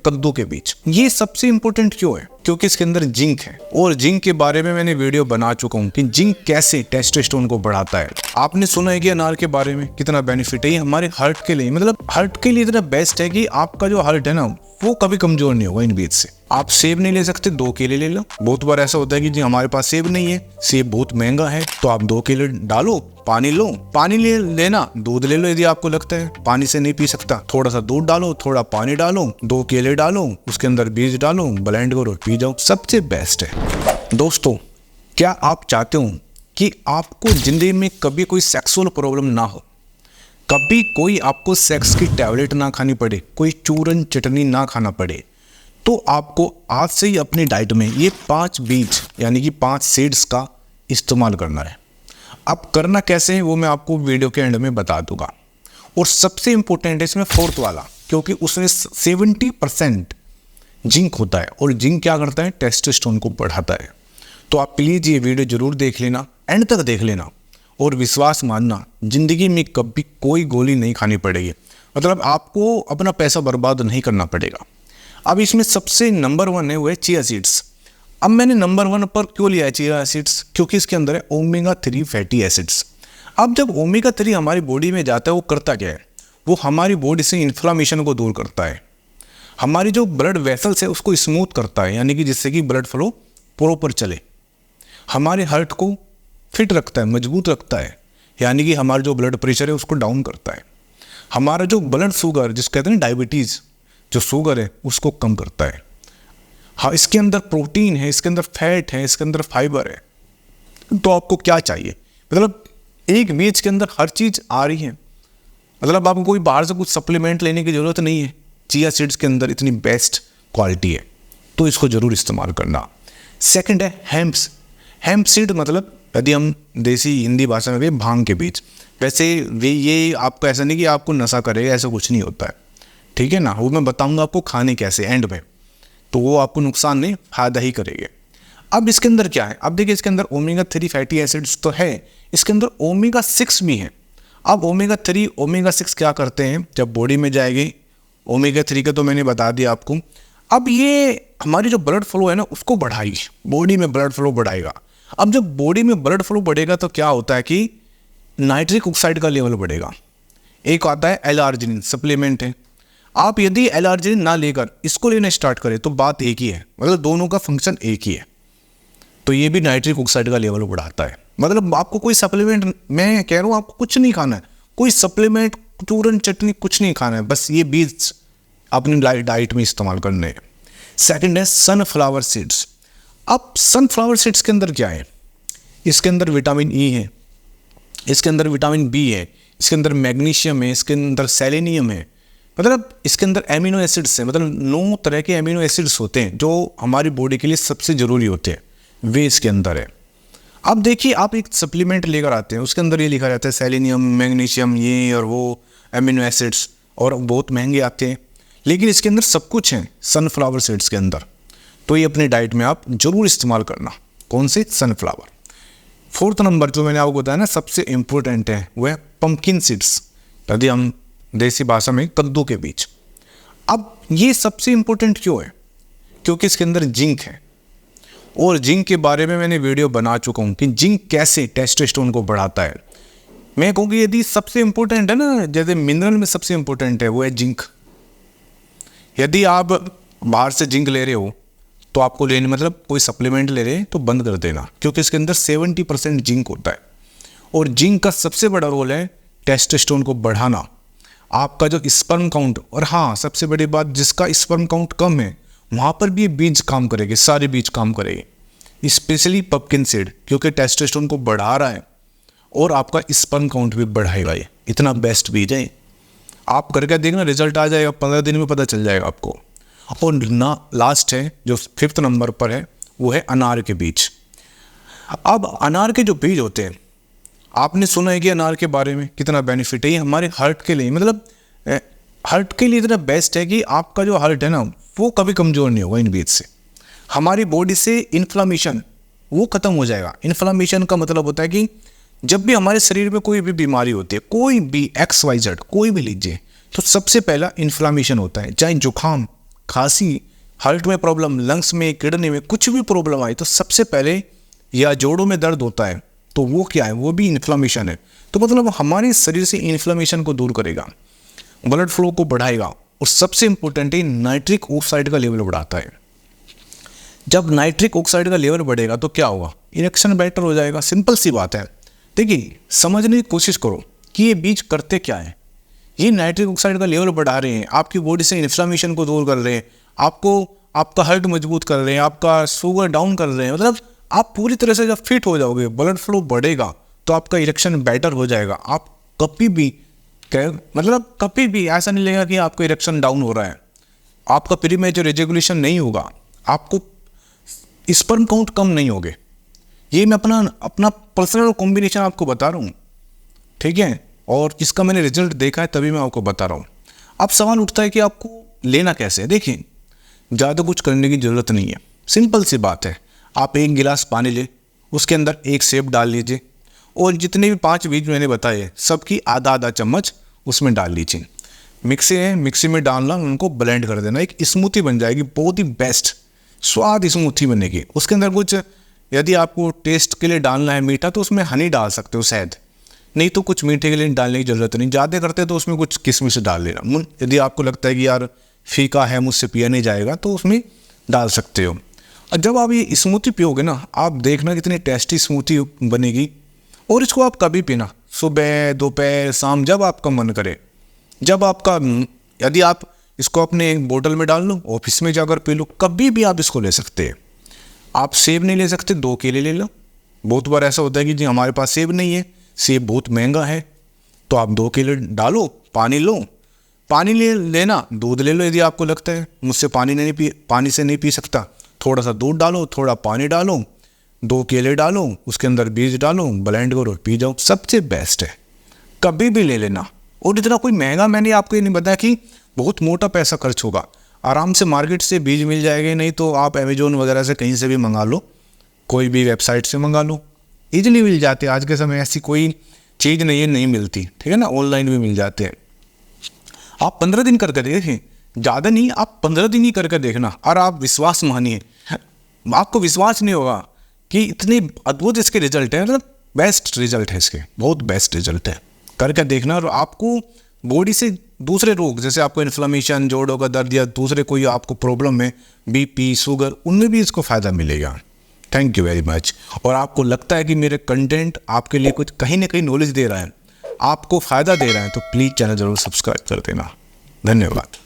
कद्दू के बीज। ये सबसे इंपॉर्टेंट क्यों है? क्योंकि इसके अंदर जिंक है, और जिंक के बारे में मैंने वीडियो बना चुका हूँ कि जिंक कैसे टेस्टोस्टेरोन को बढ़ाता है। आपने सुना है कि अनार के बारे में कितना बेनिफिट है। ये हमारे हार्ट के लिए, मतलब हार्ट के लिए इतना बेस्ट है कि आपका जो हार्ट है ना वो कभी कमजोर नहीं होगा इन बीज से। आप सेब नहीं ले सकते, 2 केले ले लो। बहुत बार ऐसा होता है कि जी हमारे पास सेब नहीं है, सेब बहुत महंगा है, तो आप 2 केले डालो, पानी लो, पानी ले लेना, दूध ले लो। यदि आपको लगता है पानी से नहीं पी सकता, थोड़ा सा दूध डालो, थोड़ा पानी डालो, 2 केले डालो, उसके अंदर बीज डालो, ब्लेंड करो, पी जाओ, सबसे बेस्ट है। दोस्तों, क्या आप चाहते हो कि आपको जिंदगी में कभी कोई सेक्सुअल प्रॉब्लम ना हो, कभी कोई आपको सेक्स की टैबलेट ना खानी पड़े, कोई चूरन चटनी ना खाना पड़े, तो आपको आज से ही अपनी डाइट में ये 5 बीज यानी कि 5 सीड्स का इस्तेमाल करना है। अब करना कैसे है वो मैं आपको वीडियो के एंड में बता दूंगा। और सबसे इंपॉर्टेंट है इसमें 4th वाला, क्योंकि उसमें 70% जिंक होता है, और जिंक क्या करता है? टेस्टोस्टेरोन को बढ़ाता है। तो आप प्लीज़ ये वीडियो जरूर देख लेना, एंड तक देख लेना, और विश्वास मानना जिंदगी में कभी कोई गोली नहीं खानी पड़ेगी, मतलब आपको अपना पैसा बर्बाद नहीं करना पड़ेगा। अब इसमें सबसे नंबर 1 है वो है चिया सीड्स। अब मैंने नंबर 1 पर क्यों लिया है चिया सीड्स? क्योंकि इसके अंदर है ओमेगा 3 फैटी एसिड्स। अब जब ओमेगा 3 हमारी बॉडी में जाता है, वो करता क्या है? वो हमारी बॉडी से इन्फ्लामेशन को दूर करता है, हमारी जो ब्लड वेसल्स है उसको स्मूथ करता है, यानी कि जिससे कि ब्लड फ्लो प्रॉपर चले, हमारे हार्ट को फिट रखता है, मजबूत रखता है, यानी कि हमारा जो ब्लड प्रेशर है उसको डाउन करता है, हमारा जो ब्लड शुगर जिसको कहते हैं डायबिटीज़, जो शुगर है उसको कम करता है। हाँ, इसके अंदर प्रोटीन है, इसके अंदर फैट है, इसके अंदर फाइबर है। तो आपको क्या चाहिए? मतलब एक बीज के अंदर हर चीज़ आ रही है, मतलब आपको कोई बाहर से कुछ सप्लीमेंट लेने की ज़रूरत नहीं है। चिया सीड्स के अंदर इतनी बेस्ट क्वालिटी है, तो इसको ज़रूर इस्तेमाल करना। सेकंड है हेम्प सीड, मतलब यदि हम देसी हिंदी भाषा में भी भांग के बीज। वैसे ये आपको ऐसा नहीं कि आपको नशा करेगा, ऐसा कुछ नहीं होता है, ठीक है ना। वो मैं बताऊंगा आपको खाने कैसे एंड में, तो वो आपको नुकसान नहीं फायदा ही करेंगे। अब इसके अंदर क्या है? अब देखिए, इसके अंदर ओमेगा 3 फैटी एसिड्स तो है, इसके अंदर ओमेगा 6 भी है। अब ओमेगा 3 ओमेगा 6 क्या करते हैं? जब बॉडी में जाएगी, ओमेगा 3 का तो मैंने बता दिया आपको। अब ये हमारी जो ब्लड फ्लो है ना उसको बढ़ाएगी, बॉडी में ब्लड फ्लो बढ़ाएगा। अब जब बॉडी में ब्लड फ्लो बढ़ेगा तो क्या होता है कि नाइट्रिक ऑक्साइड का लेवल बढ़ेगा। एक आता है एल-आर्जिनिन, सप्लीमेंट है। आप यदि एल-आर्जिनिन ना लेकर इसको लेना स्टार्ट करें तो बात एक ही है, मतलब दोनों का फंक्शन एक ही है। तो ये भी नाइट्रिक ऑक्साइड का लेवल बढ़ाता है। मतलब आपको कोई सप्लीमेंट, मैं कह रहा हूँ आपको कुछ नहीं खाना है, कोई सप्लीमेंट चूरन चटनी कुछ नहीं खाना है, बस ये बीज अपनी डाइट में इस्तेमाल करने हैं। सेकंड है सनफ्लावर सीड्स। अब सनफ्लावर सीड्स के अंदर क्या है? इसके अंदर विटामिन ई है, इसके अंदर विटामिन बी है, इसके अंदर मैग्नीशियम है, इसके अंदर सेलेनियम है, मतलब इसके अंदर एमिनो एसिड्स है। मतलब 9 तरह के एमिनो एसिड्स होते हैं जो हमारी बॉडी के लिए सबसे ज़रूरी होते हैं, वे इसके अंदर है। अब देखिए, आप एक सप्लीमेंट लेकर आते हैं, उसके अंदर ये लिखा रहता है सेलेनियम, मैग्नीशियम, ये और वो एमिनो एसिड्स, और बहुत महंगे आते हैं, लेकिन इसके अंदर सब कुछ है सनफ्लावर सीड्स के अंदर। तो ये अपनी डाइट में आप जरूर इस्तेमाल करना। कौन से? सनफ्लावर। 4th नंबर जो मैंने आपको बताया ना सबसे इम्पोर्टेंट है वो है पंपकिन सीड्स, यदि हम देसी भाषा में कद्दू के बीज। अब ये सबसे इम्पोर्टेंट क्यों है? क्योंकि इसके अंदर जिंक है, और जिंक के बारे में मैंने वीडियो बना चुका हूँ कि जिंक कैसे टेस्टोस्टेरोन को बढ़ाता है। मैं कहूँगी यदि सबसे इम्पोर्टेंट है ना, जैसे मिनरल में सबसे इम्पोर्टेंट है वो है जिंक। यदि आप बाहर से जिंक ले रहे हो तो आपको लेने, मतलब कोई सप्लीमेंट ले रहे हैं तो बंद कर देना, क्योंकि इसके अंदर 70% जिंक होता है, और जिंक का सबसे बड़ा रोल है टेस्टोस्टेरोन को बढ़ाना, आपका जो स्पर्म काउंट। और हाँ, सबसे बड़ी बात, जिसका स्पर्म काउंट कम है वहाँ पर भी ये बीज काम करेंगे, सारे बीज काम करेंगे, स्पेशली पंपकिन सीड, क्योंकि टेस्टोस्टेरोन को बढ़ा रहा है और आपका स्पर्म काउंट भी बढ़ाएगा। ये इतना बेस्ट बीज है, आप करके देखना, रिजल्ट आ जाएगा, 15 दिन में पता चल जाएगा आपको। और ना लास्ट है जो 5th नंबर पर है वो है अनार के बीज। अब अनार के जो बीज होते हैं, आपने सुना है कि अनार के बारे में कितना बेनिफिट है। ये हमारे हार्ट के लिए, मतलब हार्ट के लिए इतना बेस्ट है कि आपका जो हार्ट है ना वो कभी कमज़ोर नहीं होगा इन बीज से। हमारी बॉडी से इन्फ्लामेशन वो ख़त्म हो जाएगा। इन्फ्लामेशन का मतलब होता है कि जब भी हमारे शरीर में कोई भी बीमारी होती है, कोई भी XYZ कोई भी लीजिए, तो सबसे पहला इन्फ्लामेशन होता है, चाहे जुकाम, खांसी, हार्ट में प्रॉब्लम, लंग्स में, किडनी में कुछ भी प्रॉब्लम आई तो सबसे पहले या जोड़ों में दर्द होता है तो वो क्या है, वो भी इन्फ्लेमेशन है। तो मतलब हमारे शरीर से इन्फ्लेमेशन को दूर करेगा, ब्लड फ्लो को बढ़ाएगा और सबसे इंपॉर्टेंट है नाइट्रिक ऑक्साइड का लेवल बढ़ाता है। जब नाइट्रिक ऑक्साइड का लेवल बढ़ेगा तो क्या होगा, इरेक्शन बेटर हो जाएगा। सिंपल सी बात है। देखिए समझने की कोशिश करो कि ये बीज करते क्या है। ये नाइट्रिक ऑक्साइड का लेवल बढ़ा रहे हैं, आपकी बॉडी से इन्फ्लेमेशन को दूर कर रहे हैं, आपको आपका हार्ट मजबूत कर रहे हैं, आपका शुगर डाउन कर रहे हैं। मतलब आप पूरी तरह से जब फिट हो जाओगे, ब्लड फ्लो बढ़ेगा तो आपका इरेक्शन बेटर हो जाएगा। आप कभी भी कभी भी ऐसा नहीं लगेगा कि आपका इरेक्शन डाउन हो रहा है, आपका प्रीमेच्योर एजैकुलेशन नहीं होगा, आपको स्पर्म काउंट कम नहीं होगे। ये मैं अपना पर्सनल कॉम्बिनेशन आपको बता रहा हूँ, ठीक है, और इसका मैंने रिजल्ट देखा है तभी मैं आपको बता रहा हूँ। अब सवाल उठता है कि आपको लेना कैसे है। देखिए ज़्यादा कुछ करने की ज़रूरत नहीं है, सिंपल सी बात है। आप 1 गिलास पानी ले, उसके अंदर 1 सेब डाल लीजिए और जितने भी 5 बीज मैंने बताए सबकी आधा आधा चम्मच उसमें डाल लीजिए। मिक्सी है, मिक्सी में डालना, उनको ब्लेंड कर देना, एक स्मूथी बन जाएगी, बहुत ही बेस्ट स्वाद स्मूथी बनेगी। उसके अंदर कुछ यदि आपको टेस्ट के लिए डालना है मीठा तो उसमें हनी डाल सकते हो शहद, नहीं तो कुछ मीठे के लिए डालने की ज़रूरत नहीं। ज़्यादा करते तो उसमें कुछ किशमिश डाल लेना। यदि आपको लगता है कि यार फीका है मुझसे पिया नहीं जाएगा तो उसमें डाल सकते हो। और जब आप ये स्मूथी पियोगे ना, आप देखना कितनी टेस्टी स्मूथी बनेगी। और इसको आप कभी पीना, सुबह, दोपहर, शाम, जब आपका मन करे, जब आपका, यदि आप इसको अपने बोतल में डाल लो, ऑफिस में जाकर पी लो, कभी भी आप इसको ले सकते हैं। आप सेब नहीं ले सकते, 2 केले ले लो। बहुत बार ऐसा होता है कि जी हमारे पास सेब नहीं है, सेब बहुत महंगा है, तो आप 2 केले डालो, पानी लो, पानी ले लेना, दूध ले लो। यदि आपको लगता है मुझसे पानी से नहीं पी सकता, थोड़ा सा दूध डालो, थोड़ा पानी डालो, 2 केले डालो, उसके अंदर बीज डालो, ब्लेंड करो, पी जाओ। सबसे बेस्ट है, कभी भी ले लेना। और इतना कोई महंगा मैंने आपको ये नहीं बताया कि बहुत मोटा पैसा खर्च होगा, आराम से मार्केट से बीज मिल जाएंगे, नहीं तो आप अमेजोन वगैरह से कहीं से भी मंगा लो, कोई भी वेबसाइट से मंगा लो, ईजिली मिल जाते हैं। आज के समय ऐसी कोई चीज़ नहीं है नहीं मिलती, ठीक है ना, ऑनलाइन भी मिल जाते हैं। आप 15 दिन करके देखिए, ज़्यादा नहीं, आप 15 दिन ही करके देखना और आप विश्वास मानिए, आपको विश्वास नहीं होगा कि इतने अद्भुत इसके रिजल्ट है। मतलब बेस्ट रिजल्ट है इसके, बहुत बेस्ट रिजल्ट है, करके देखना। और आपको बॉडी से दूसरे रोग, जैसे आपको इन्फ्लेमेशन, जोड़ों का दर्द या दूसरे कोई आपको प्रॉब्लम है, BP, शुगर, उनमें भी इसको फ़ायदा मिलेगा। Thank you very much. और आपको लगता है कि मेरे कंटेंट आपके लिए कुछ कहीं ना कहीं नॉलेज दे रहा है, आपको फ़ायदा दे रहा है, तो प्लीज़ चैनल ज़रूर सब्सक्राइब कर देना। धन्यवाद।